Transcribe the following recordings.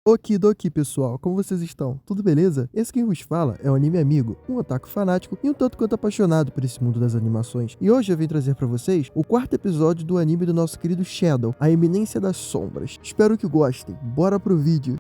Okidoki, pessoal, como vocês estão? Tudo beleza? Esse quem vos fala é o Anime Amigo, um otaku fanático e um tanto quanto apaixonado por esse mundo das animações. E hoje eu vim trazer pra vocês o quarto episódio do anime do nosso querido Shadow, a Eminência das Sombras. Espero que gostem. Bora pro vídeo!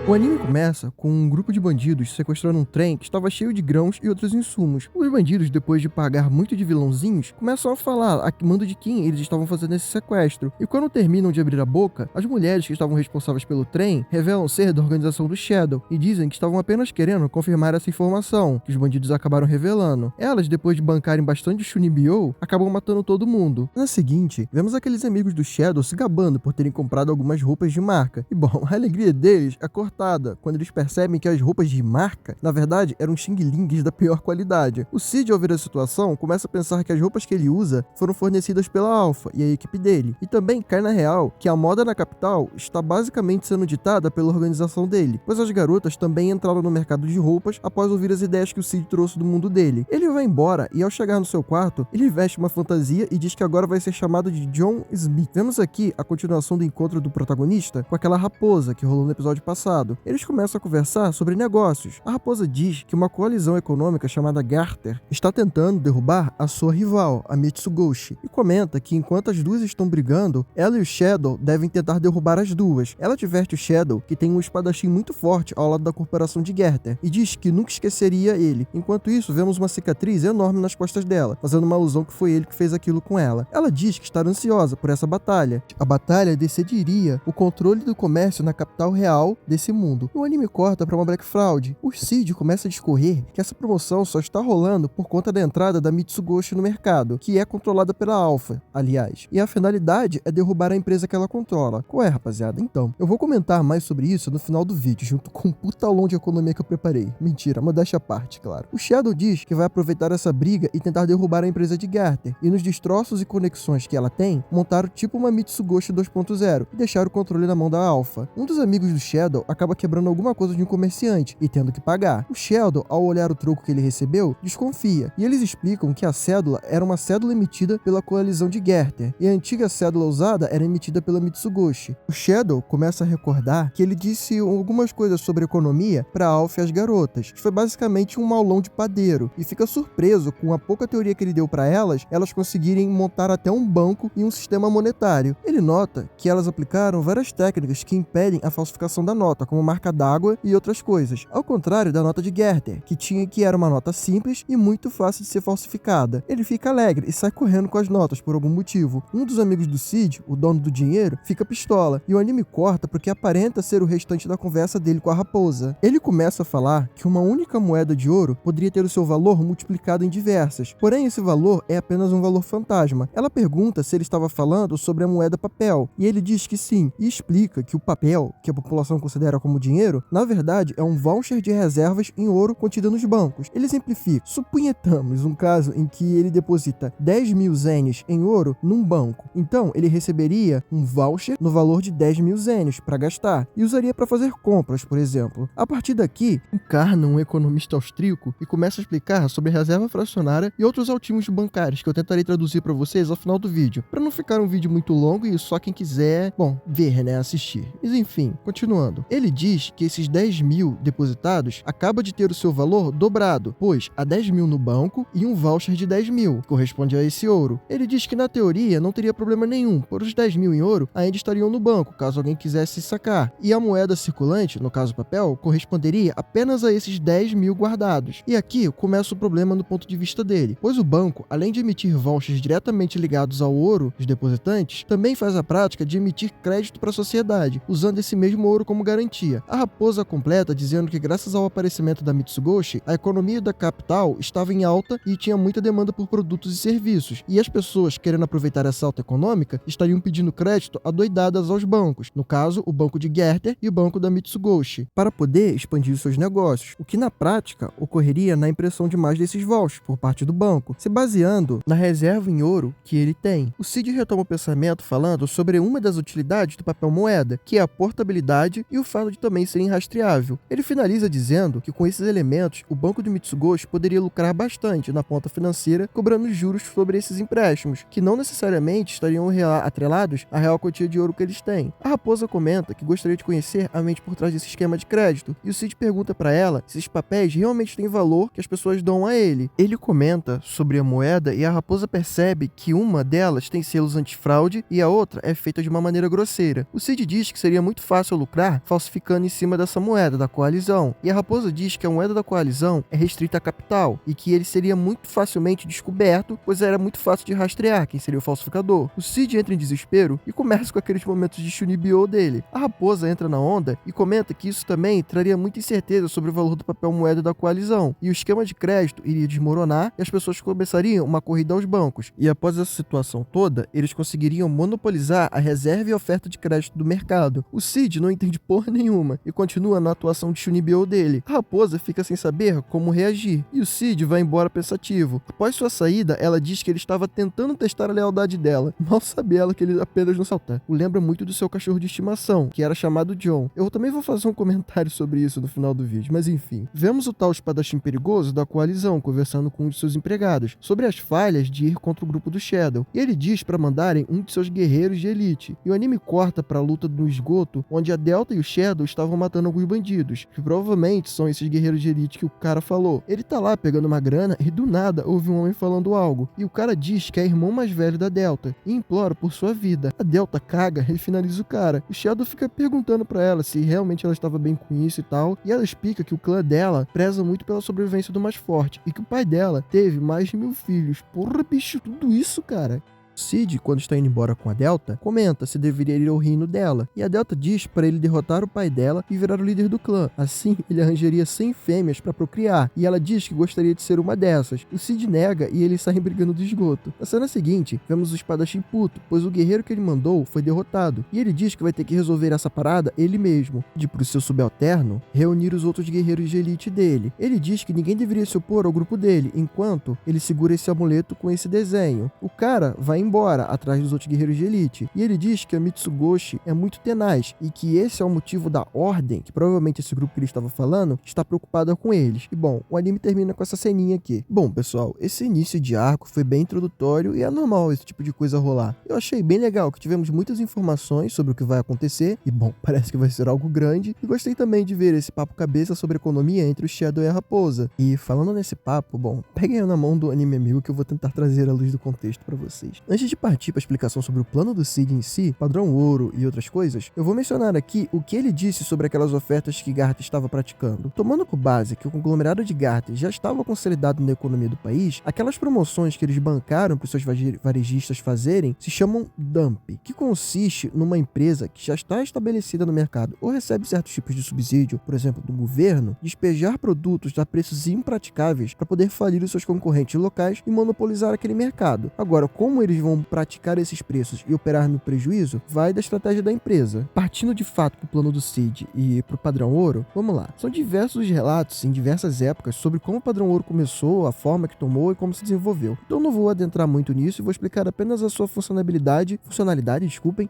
O anime começa com um grupo de bandidos sequestrando um trem que estava cheio de grãos e outros insumos. Os bandidos, depois de pagar muito de vilãozinhos, começam a falar a mando de quem eles estavam fazendo esse sequestro. E quando terminam de abrir a boca, as mulheres que estavam responsáveis pelo trem revelam ser da organização do Shadow e dizem que estavam apenas querendo confirmar essa informação, que os bandidos acabaram revelando. Elas, depois de bancarem bastante Shunibyo, acabam matando todo mundo. Na seguinte, vemos aqueles amigos do Shadow se gabando por terem comprado algumas roupas de marca. E bom, a alegria deles é cortada quando eles percebem que as roupas de marca, na verdade, eram xing-lings da pior qualidade. O Cid, ao ver a situação, começa a pensar que as roupas que ele usa foram fornecidas pela Alpha e a equipe dele. E também cai na real que a moda na capital está basicamente sendo ditada pela organização dele, pois as garotas também entraram no mercado de roupas após ouvir as ideias que o Cid trouxe do mundo dele. Ele vai embora e, ao chegar no seu quarto, ele veste uma fantasia e diz que agora vai ser chamado de John Smith. Vemos aqui a continuação do encontro do protagonista com aquela raposa que rolou no episódio passado. Eles começam a conversar sobre negócios. A raposa diz que uma coalizão econômica chamada Garter está tentando derrubar a sua rival, a Mitsugoshi, e comenta que enquanto as duas estão brigando, ela e o Shadow devem tentar derrubar as duas. Ela adverte o Shadow que tem um espadachim muito forte ao lado da corporação de Garter e diz que nunca esqueceria ele. Enquanto isso, vemos uma cicatriz enorme nas costas dela, fazendo uma alusão que foi ele que fez aquilo com ela. Ela diz que está ansiosa por essa batalha. A batalha decidiria o controle do comércio na capital real desse mundo. O anime corta para uma Black Fraud. O Cid começa a discorrer que essa promoção só está rolando por conta da entrada da Mitsugoshi no mercado, que é controlada pela Alpha, aliás. E a finalidade é derrubar a empresa que ela controla. Qual é, rapaziada? Então, eu vou comentar mais sobre isso no final do vídeo, junto com um puta aulão de economia que eu preparei. Mentira, modéstia à parte, claro. O Shadow diz que vai aproveitar essa briga e tentar derrubar a empresa de Garter, e nos destroços e conexões que ela tem, montar tipo uma Mitsugoshi 2.0 e deixar o controle na mão da Alpha. Um dos amigos do Shadow acaba quebrando alguma coisa de um comerciante e tendo que pagar. O Shadow, ao olhar o troco que ele recebeu, desconfia, e eles explicam que a cédula era uma cédula emitida pela coalizão de Garter, e a antiga cédula usada era emitida pela Mitsugoshi. O Shadow começa a recordar que ele disse algumas coisas sobre economia para Alpha e as garotas, que foi basicamente um maulão de padeiro, e fica surpreso com a pouca teoria que ele deu para elas conseguirem montar até um banco e um sistema monetário. Ele nota que elas aplicaram várias técnicas que impedem a falsificação da nota, como marca d'água e outras coisas, ao contrário da nota de Garter, que era uma nota simples e muito fácil de ser falsificada. Ele fica alegre e sai correndo com as notas por algum motivo. Um dos amigos do Cid, o dono do dinheiro, fica pistola, e o anime corta porque aparenta ser o restante da conversa dele com a raposa. Ele começa a falar que uma única moeda de ouro poderia ter o seu valor multiplicado em diversas, porém esse valor é apenas um valor fantasma. Ela pergunta se ele estava falando sobre a moeda papel, e ele diz que sim, e explica que o papel, que a população considera como dinheiro, na verdade é um voucher de reservas em ouro contido nos bancos. Ele simplifica. Suponhamos um caso em que ele deposita 10.000 zenes em ouro num banco. Então, ele receberia um voucher no valor de 10.000 zenes para gastar e usaria para fazer compras, por exemplo. A partir daqui, encarna um economista austríaco e começa a explicar sobre a reserva fracionária e outros altimos bancários que eu tentarei traduzir para vocês ao final do vídeo, para não ficar um vídeo muito longo e só quem quiser, bom, ver, né, assistir. Mas enfim, continuando. Ele diz que esses 10.000 depositados acaba de ter o seu valor dobrado, pois há 10.000 no banco e um voucher de 10.000, que corresponde a esse ouro. Ele diz que na teoria não teria problema nenhum, pois os 10.000 em ouro ainda estariam no banco, caso alguém quisesse sacar, e a moeda circulante, no caso papel, corresponderia apenas a esses 10.000 guardados. E aqui começa o problema no ponto de vista dele, pois o banco, além de emitir vouchers diretamente ligados ao ouro dos depositantes, também faz a prática de emitir crédito para a sociedade, usando esse mesmo ouro como garantia. A raposa completa dizendo que graças ao aparecimento da Mitsugoshi, a economia da capital estava em alta e tinha muita demanda por produtos e serviços, e as pessoas querendo aproveitar essa alta econômica estariam pedindo crédito adoidadas aos bancos, no caso o banco de Garter e o banco da Mitsugoshi, para poder expandir seus negócios, o que na prática ocorreria na impressão de mais desses vouchers por parte do banco, se baseando na reserva em ouro que ele tem. O Cid retoma o pensamento falando sobre uma das utilidades do papel moeda, que é a portabilidade e o fato além de também ser irrastreável. Ele finaliza dizendo que com esses elementos, o banco de Mitsugoshi poderia lucrar bastante na ponta financeira, cobrando juros sobre esses empréstimos, que não necessariamente estariam atrelados à real quantia de ouro que eles têm. A raposa comenta que gostaria de conhecer a mente por trás desse esquema de crédito, e o Cid pergunta para ela se esses papéis realmente têm valor que as pessoas dão a ele. Ele comenta sobre a moeda e a raposa percebe que uma delas tem selos antifraude e a outra é feita de uma maneira grosseira. O Cid diz que seria muito fácil lucrar falsificando em cima dessa moeda da coalizão, e a raposa diz que a moeda da coalizão é restrita a capital e que ele seria muito facilmente descoberto, pois era muito fácil de rastrear quem seria o falsificador. O Cid entra em desespero e começa com aqueles momentos de chunibyo dele. A raposa entra na onda e comenta que isso também traria muita incerteza sobre o valor do papel moeda da coalizão, e o esquema de crédito iria desmoronar e as pessoas começariam uma corrida aos bancos. E após essa situação toda, eles conseguiriam monopolizar a reserva e oferta de crédito do mercado. O Cid não entende porra nenhuma e continua na atuação de chunibyo dele. A raposa fica sem saber como reagir e o Cid vai embora pensativo. Após sua saída, ela diz que ele estava tentando testar a lealdade dela. Mal sabe ela que ele apenas não salta. O lembra muito do seu cachorro de estimação, que era chamado John. Eu também vou fazer um comentário sobre isso no final do vídeo, mas enfim. Vemos o tal espadachim perigoso da coalizão conversando com um de seus empregados sobre as falhas de ir contra o grupo do Shadow, e ele diz para mandarem um de seus guerreiros de elite. E o anime corta para a luta no esgoto, onde a Delta e o Shadow estavam matando alguns bandidos, que provavelmente são esses guerreiros de elite que o cara falou. Ele tá lá pegando uma grana e do nada ouve um homem falando algo, e o cara diz que é irmão mais velho da Delta e implora por sua vida. A Delta caga e finaliza o cara. O Shadow fica perguntando para ela se realmente ela estava bem com isso e tal, e ela explica que o clã dela preza muito pela sobrevivência do mais forte e que o pai dela teve mais de 1000 filhos. Porra, bicho, tudo isso, cara. Cid, quando está indo embora com a Delta, comenta se deveria ir ao reino dela, e a Delta diz para ele derrotar o pai dela e virar o líder do clã. Assim, ele arranjaria 100 fêmeas para procriar, e ela diz que gostaria de ser uma dessas. O Cid nega e eles saem brigando do esgoto. Na cena seguinte, vemos o espadachim puto, pois o guerreiro que ele mandou foi derrotado, e ele diz que vai ter que resolver essa parada ele mesmo, de pro seu subalterno reunir os outros guerreiros de elite dele. Ele diz que ninguém deveria se opor ao grupo dele, enquanto ele segura esse amuleto com esse desenho. O cara vai embora atrás dos outros guerreiros de elite, e ele diz que a Mitsugoshi é muito tenaz e que esse é o motivo da ordem, que provavelmente esse grupo que ele estava falando está preocupada com eles. E bom, o anime termina com essa ceninha aqui. Bom, pessoal, esse início de arco foi bem introdutório e é normal esse tipo de coisa rolar. Eu achei bem legal que tivemos muitas informações sobre o que vai acontecer, e bom, parece que vai ser algo grande, e gostei também de ver esse papo cabeça sobre economia entre o Shadow e a raposa. E falando nesse papo, bom, peguem na mão do anime amigo que eu vou tentar trazer a luz do contexto para vocês. Antes de partir para a explicação sobre o plano do Cid em si, padrão ouro e outras coisas, eu vou mencionar aqui o que ele disse sobre aquelas ofertas que Garth estava praticando. Tomando por base que o conglomerado de Garth já estava consolidado na economia do país, aquelas promoções que eles bancaram para os seus varejistas fazerem se chamam dump, que consiste numa empresa que já está estabelecida no mercado ou recebe certos tipos de subsídio, por exemplo, do governo, despejar produtos a preços impraticáveis para poder falir os seus concorrentes locais e monopolizar aquele mercado. Agora, como eles vão praticar esses preços e operar no prejuízo, vai da estratégia da empresa. Partindo de fato para o plano do Cid e para o padrão ouro, vamos lá. São diversos relatos em diversas épocas sobre como o padrão ouro começou, a forma que tomou e como se desenvolveu. Então não vou adentrar muito nisso e vou explicar apenas a sua funcionalidade,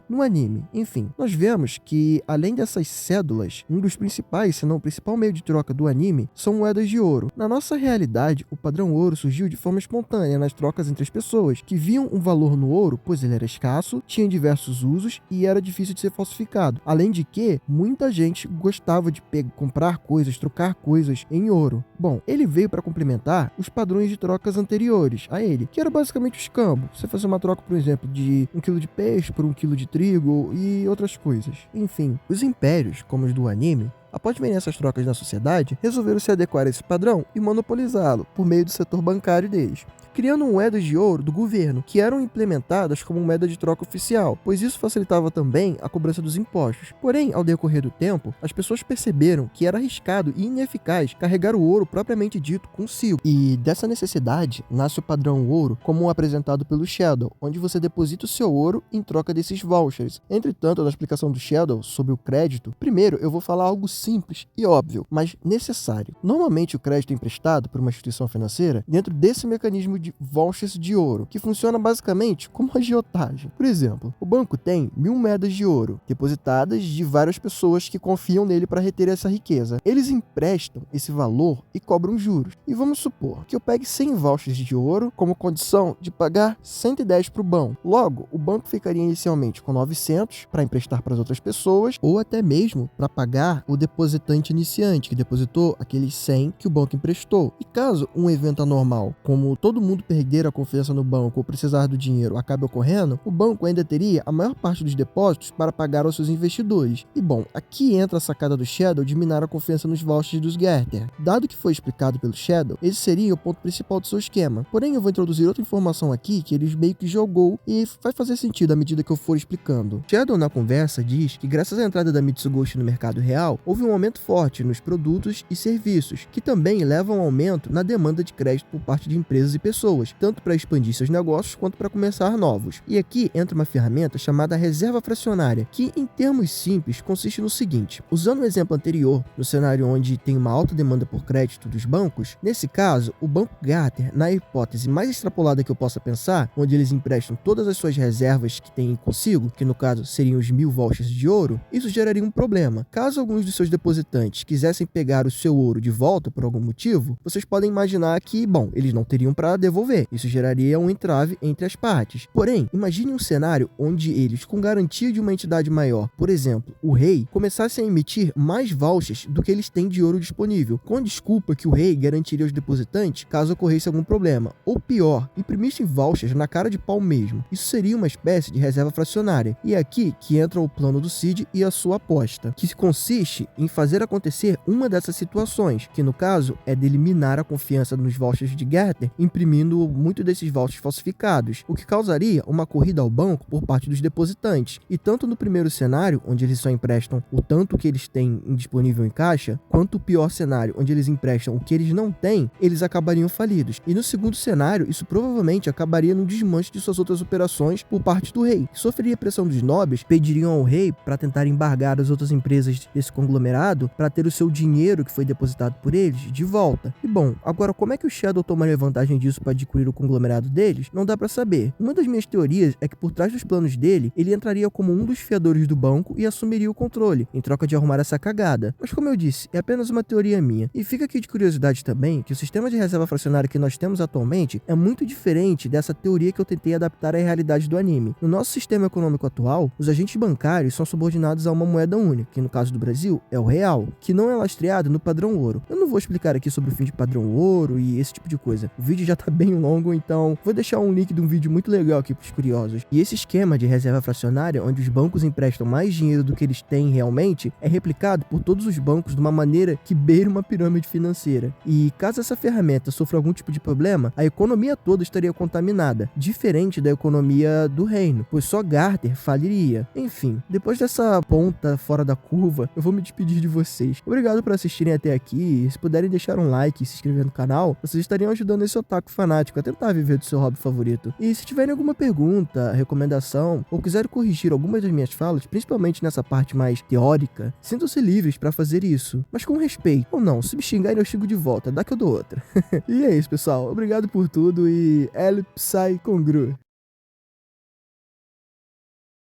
no anime. Enfim, nós vemos que além dessas cédulas, um dos principais, se não o principal meio de troca do anime, são moedas de ouro. Na nossa realidade, o padrão ouro surgiu de forma espontânea nas trocas entre as pessoas, que viam um valor no ouro, pois ele era escasso, tinha diversos usos e era difícil de ser falsificado. Além de que, muita gente gostava de comprar coisas, trocar coisas em ouro. Bom, ele veio para complementar os padrões de trocas anteriores a ele, que era basicamente o escambo. Você fazia uma troca, por exemplo, de 1 quilo de peixe por 1 quilo de trigo e outras coisas. Enfim, os impérios, como os do anime, após verem essas trocas na sociedade, resolveram se adequar a esse padrão e monopolizá-lo por meio do setor bancário deles, criando moedas de ouro do governo, que eram implementadas como moeda de troca oficial, pois isso facilitava também a cobrança dos impostos. Porém, ao decorrer do tempo, as pessoas perceberam que era arriscado e ineficaz carregar o ouro propriamente dito consigo. E dessa necessidade, nasce o padrão ouro, como apresentado pelo Shadow, onde você deposita o seu ouro em troca desses vouchers. Entretanto, na explicação do Shadow sobre o crédito, primeiro eu vou falar algo simples e óbvio, mas necessário. Normalmente o crédito é emprestado por uma instituição financeira dentro desse mecanismo de vouchers de ouro, que funciona basicamente como agiotagem. Por exemplo, o banco tem 1.000 moedas de ouro, depositadas de várias pessoas que confiam nele para reter essa riqueza. Eles emprestam esse valor e cobram juros. E vamos supor que eu pegue 100 vouchers de ouro como condição de pagar 110 para o banco. Logo, o banco ficaria inicialmente com 900 para emprestar para as outras pessoas, ou até mesmo para pagar o depositante iniciante, que depositou aqueles 100 que o banco emprestou. E caso um evento anormal, como todo mundo perder a confiança no banco ou precisar do dinheiro, acabe ocorrendo, o banco ainda teria a maior parte dos depósitos para pagar aos seus investidores. E bom, aqui entra a sacada do Shadow de minar a confiança nos vouchers dos Garter. Dado que foi explicado pelo Shadow, esse seria o ponto principal do seu esquema. Porém, eu vou introduzir outra informação aqui que ele meio que jogou e vai fazer sentido à medida que eu for explicando. Shadow, na conversa, diz que graças à entrada da Mitsugoshi no mercado real, houve um aumento forte nos produtos e serviços, que também levam a um aumento na demanda de crédito por parte de empresas e pessoas, tanto para expandir seus negócios quanto para começar novos. E aqui entra uma ferramenta chamada reserva fracionária, que em termos simples consiste no seguinte: usando o exemplo anterior, no cenário onde tem uma alta demanda por crédito dos bancos, nesse caso, o Banco Garter, na hipótese mais extrapolada que eu possa pensar, onde eles emprestam todas as suas reservas que têm consigo, que no caso seriam os 1.000 vouchers de ouro, isso geraria um problema. Caso alguns dos seus depositantes quisessem pegar o seu ouro de volta por algum motivo, vocês podem imaginar que, bom, eles não teriam para devolver. Isso geraria um entrave entre as partes. Porém, imagine um cenário onde eles, com garantia de uma entidade maior, por exemplo, o rei, começassem a emitir mais vouchers do que eles têm de ouro disponível, com a desculpa que o rei garantiria aos depositantes caso ocorresse algum problema. Ou pior, imprimissem vouchers na cara de pau mesmo. Isso seria uma espécie de reserva fracionária. E é aqui que entra o plano do Cid e a sua aposta, que consiste em fazer acontecer uma dessas situações, que no caso é de eliminar a confiança nos vouchers de Garter, imprimindo muito desses vouchers falsificados, o que causaria uma corrida ao banco por parte dos depositantes. E tanto no primeiro cenário, onde eles só emprestam o tanto que eles têm disponível em caixa, quanto o pior cenário, onde eles emprestam o que eles não têm, eles acabariam falidos. E no segundo cenário, isso provavelmente acabaria no desmanche de suas outras operações por parte do rei, que sofreria pressão dos nobres, pediriam ao rei para tentar embargar as outras empresas desse conglomerado para ter o seu dinheiro que foi depositado por eles de volta. E bom, agora como é que o Shadow tomaria vantagem disso para adquirir o conglomerado deles? Não dá para saber. Uma das minhas teorias é que por trás dos planos dele, ele entraria como um dos fiadores do banco e assumiria o controle, em troca de arrumar essa cagada. Mas como eu disse, é apenas uma teoria minha. E fica aqui de curiosidade também que o sistema de reserva fracionária que nós temos atualmente é muito diferente dessa teoria que eu tentei adaptar à realidade do anime. No nosso sistema econômico atual, os agentes bancários são subordinados a uma moeda única, que no caso do Brasil é o real, que não é lastreado no padrão ouro. Eu não vou explicar aqui sobre o fim de padrão ouro e esse tipo de coisa. O vídeo já tá bem longo, então vou deixar um link de um vídeo muito legal aqui pros curiosos. E esse esquema de reserva fracionária, onde os bancos emprestam mais dinheiro do que eles têm realmente, é replicado por todos os bancos de uma maneira que beira uma pirâmide financeira. E caso essa ferramenta sofra algum tipo de problema, a economia toda estaria contaminada, diferente da economia do reino, pois só Garter faliria. Enfim, depois dessa ponta fora da curva, eu vou me despedir de vocês. Obrigado por assistirem até aqui. Se puderem deixar um like e se inscrever no canal, vocês estariam ajudando esse otaku fanático a tentar viver do seu hobby favorito. E se tiverem alguma pergunta, recomendação, ou quiserem corrigir algumas das minhas falas, principalmente nessa parte mais teórica, sintam-se livres para fazer isso, mas com respeito. Ou não, se me xingarem eu xingo de volta, dá que eu dou outra. E é isso, pessoal. Obrigado por tudo e El Psy Congru.